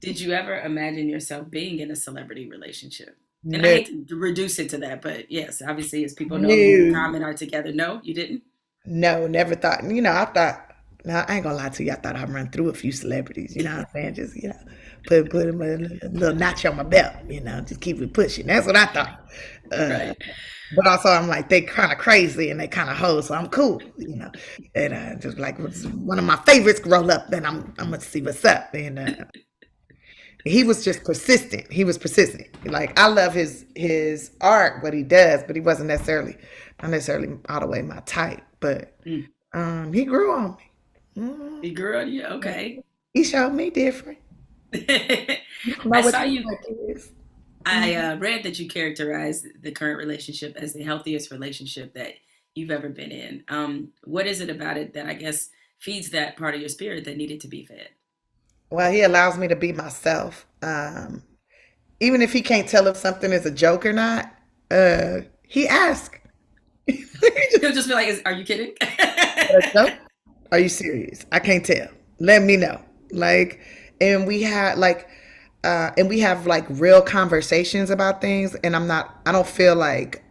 Did you ever imagine yourself being in a celebrity relationship? And I No, hate to reduce it to that, but yes, obviously, as people know, you and no, Common are together. No, you didn't. no, never thought. I thought. Now I ain't gonna lie to you. I thought I'd run through a few celebrities. You know what I'm saying? Just put them a little notch on my belt. Just keep it pushing. That's what I thought. Uh, Right. but also I'm like they kind of crazy and they kind of hoes, so I'm cool. And just like was one of my favorites roll up, then I'm gonna see what's up. And he was just persistent. He was persistent. Like I love his art, what he does, but he wasn't necessarily not necessarily all the way my type. But Mm. he grew on me. Mm, You grew on you. Okay. he showed me different. You don't know I what saw you you. like is. I Mhm. read that you characterized the current relationship as the healthiest relationship that you've ever been in. What is it about it that I guess feeds that part of your spirit that needed to be fed? Well, he allows me to be myself. Even if he can't tell if something is a joke or not, he asks. He'll just be like, "Are you kidding?" A joke? Are you serious? I can't tell. Let me know. Like, and we had like, and we have like real conversations about things. And I don't feel like,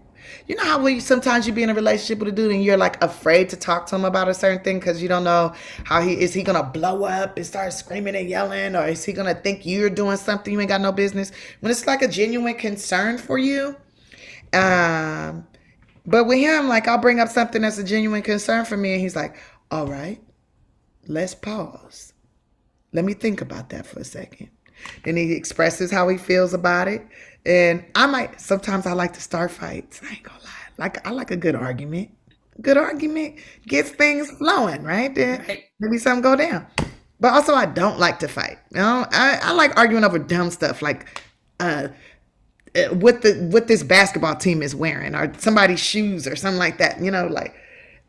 how sometimes you be in a relationship with a dude and you're like afraid to talk to him about a certain thing because you don't know how is he gonna blow up and start screaming and yelling, or is he gonna think you're doing something you ain't got no business? When it's like a genuine concern for you, um, but with him, like I'll bring up something that's a genuine concern for me, and he's like, "All right, let's pause. Let me think about that for a second." Then he expresses how he feels about it, and sometimes I like to start fights. I ain't gonna lie. Like I like a good argument. Good argument gets things flowing, right? Then Right. maybe something go down. But also, I don't like to fight. I like arguing over dumb stuff, like uh, what this basketball team is wearing or somebody's shoes or something like that.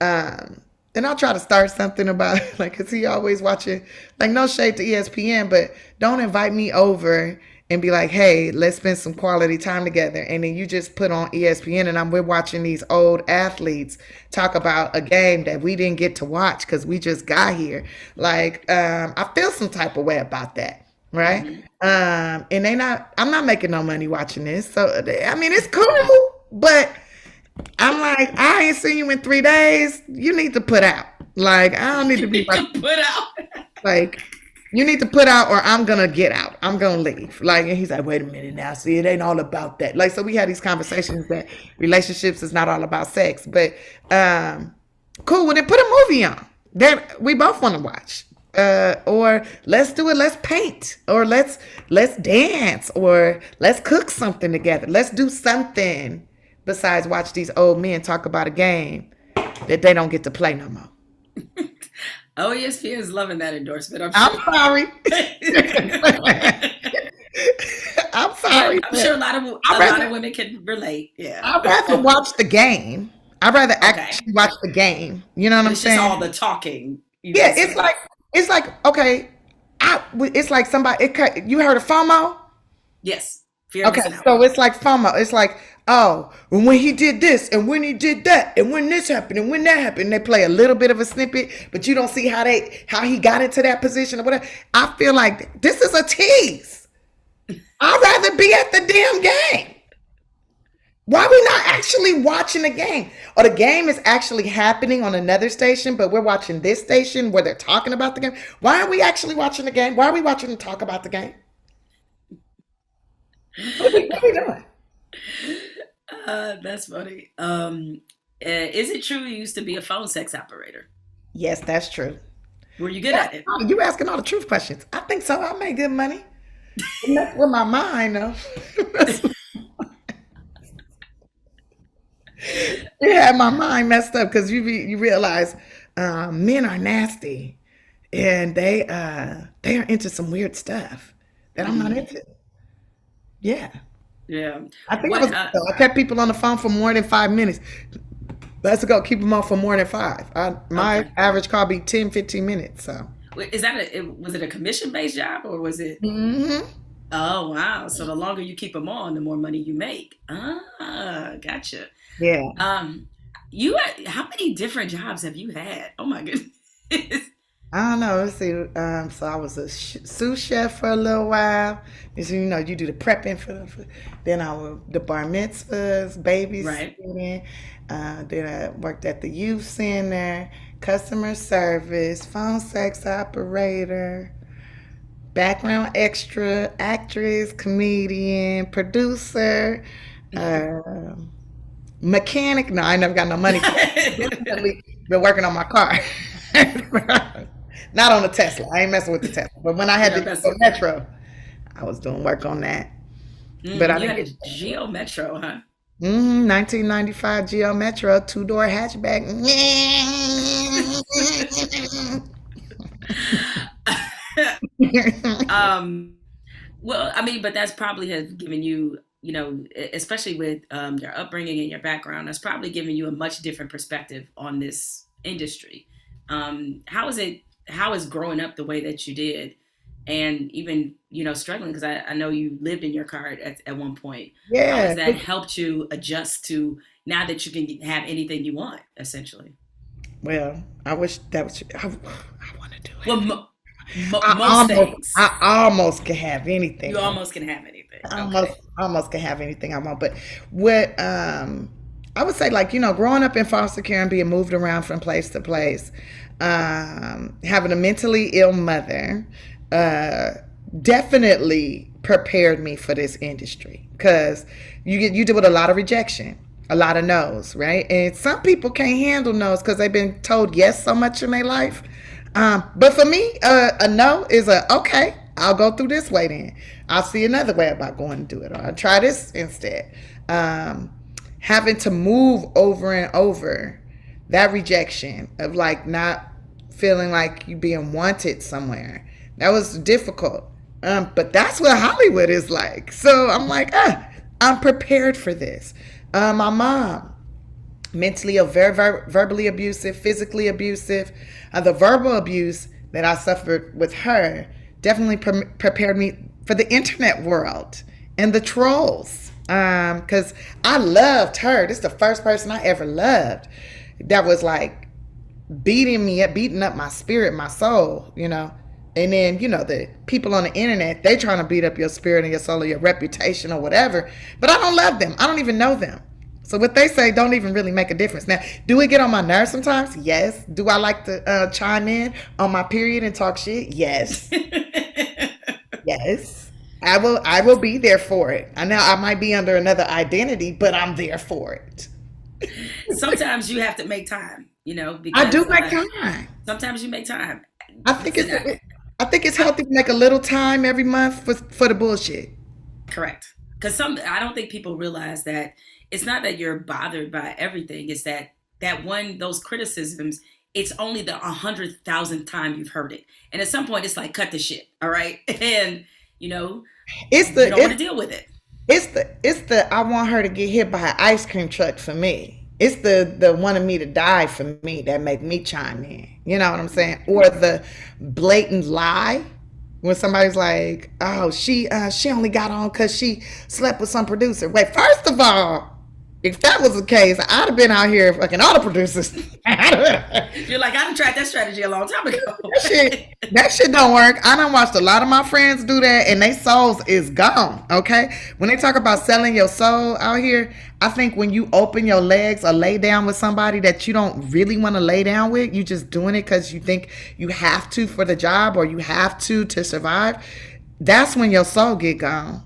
Um, and I'll try to start something about like, cause he always watching, like no shade to ESPN, but don't invite me over and be like, hey, let's spend some quality time together. And then you just put on ESPN and we're watching these old athletes talk about a game that we didn't get to watch because we just got here. Like, I feel some type of way about that. Right. Hmm. And I'm not making no money watching this. So, I mean, it's cool, but I'm like, I ain't seen you in 3 days. You need to put out. Like, I don't need to be To put out. like, you need to put out or I'm gonna get out. I'm gonna leave. Like, and he's like, wait a minute now. See, it ain't all about that. Like, so we had these conversations that relationships is not all about sex. But cool, well then put a movie on that we both want to watch. Or let's do it, let's paint, or let's dance, or let's cook something together. Let's do something besides watch these old men talk about a game that they don't get to play no more. Oh, ESPN is loving that endorsement, I'm I'm sure. sorry. I'm Yeah, sorry, I'm sure but a lot of I'd a lot of rather women can relate. Yeah. I'd rather watch the game. I'd rather Okay. actually watch the game. You know what But I'm it's just all saying? the talking you Yeah, miss out. it's like okay, it's like you heard of FOMO? Yes. Fear of Okay, missing out. so it's like FOMO. It's like, oh, when he did this and when he did that and when this happened and when that happened, they play a little bit of a snippet, but you don't see how he got into that position or whatever. I feel like this is a tease. I'd rather be at the damn game. Why are we not actually watching the game? Or the game is actually happening on another station, but we're watching this station where they're talking about the game. Why are we actually watching the game? Why are we watching them talk about the game? What are we doing? That's funny. Is it true you used to be a phone sex operator? Yes, that's true. Were you good at it? You asking all the truth questions. I think so. I make good money. And that's with my mind, though. You had my mind messed up because you realize men are nasty and they are into some weird stuff that I'm not Hmm. into. Yeah. Yeah. I think I What? was. I kept people on the phone for more than 5 minutes. Let's go. Keep them on for more than five. My Okay. average call be 10, 15 minutes. So. Wait, is that was it a commission based job or was it? Hmm. Oh wow! So the longer you keep them on, the more money you make. Ah, gotcha. Yeah. Um, how many different jobs have you had? Oh my goodness. I don't know. Let's see. So I was a sous chef for a little while. And so, you do the prepping then I was the bar mitzvahs, Right. babysitting. Then I worked at the youth center, customer service, phone sex operator, background extra, actress, comedian, producer, uh, mechanic. No, I never got no money for that. Definitely been working on my car. Not on the Tesla. I ain't messing with the Tesla. But when I had You're the messing Geo with that. Metro, I was doing work on that. But I You didn't had get a Geo Metro, huh? 1995 Geo Metro, two-door hatchback. um, well, I mean, but that's probably has given you, especially with your upbringing and your background, that's probably given you a much different perspective on this industry. How is it? How is growing up the way that you did, and even struggling because I know you lived in your car at one point. How has Yeah. that helped you adjust to now that you can have anything you want, essentially? Well, I wish that was. I want to do Well, anything. most things I almost can have anything you I want. almost can have anything. I Okay. almost can have anything I want. But what I would say, like, growing up in foster care and being moved around from place to place, having a mentally ill mother, uh, definitely prepared me for this industry because you deal with a lot of rejection, a lot of no's, right? And some people can't handle no's because they've been told yes so much in their life. But for me, a no is a okay. I'll go through this way then. I'll see another way about going to do it, or I'll try this instead. Um, Having to move over and over that rejection of like not feeling like you being wanted somewhere. That was difficult. But that's what Hollywood is like. So I'm like, I'm prepared for this. My mom, mentally or verbally abusive, physically abusive. The verbal abuse that I suffered with her definitely prepared me for the internet world and the trolls. Because I loved her. This is the first person I ever loved that was like beating me up, beating up my spirit, my soul. And then, the people on the internet, they trying to beat up your spirit and your soul or your reputation or whatever. But I don't love them. I don't even know them. So what they say don't even really make a difference. Now, do it get on my nerves sometimes? Yes. Do I like to chime in on my period and talk shit? Yes. Yes. I will be there for it. I know I might be under another identity, but I'm there for it. Sometimes you have to make time, I do because make time. sometimes you make time. I think Listen, it's I think it's healthy to make a little time every month for the bullshit. correct. Because I don't think people realize that it's not that you're bothered by everything. It's that one those criticisms. It's only the 100,000th time you've heard it, and at some point, it's like cut the shit. All right, and you know It's you the don't want it's to deal with it. it's the I want her to get hit by an ice cream truck for me. It's the wanting me to die for me that make me chime in. You know what I'm saying? Or the blatant lie when somebody's like, "Oh, she only got on because she slept with some producer." Wait, first of all, if that was the case, I'd have been out here fucking all the producers. You're like, I done tried that strategy a long time ago. That shit don't work. I done watched a lot of my friends do that and they souls is gone. Okay. When they talk about selling your soul out here, I think when you open your legs or lay down with somebody that you don't really want to lay down with, you just doing it because you think you have to for the job or you have to survive. That's when your soul get gone.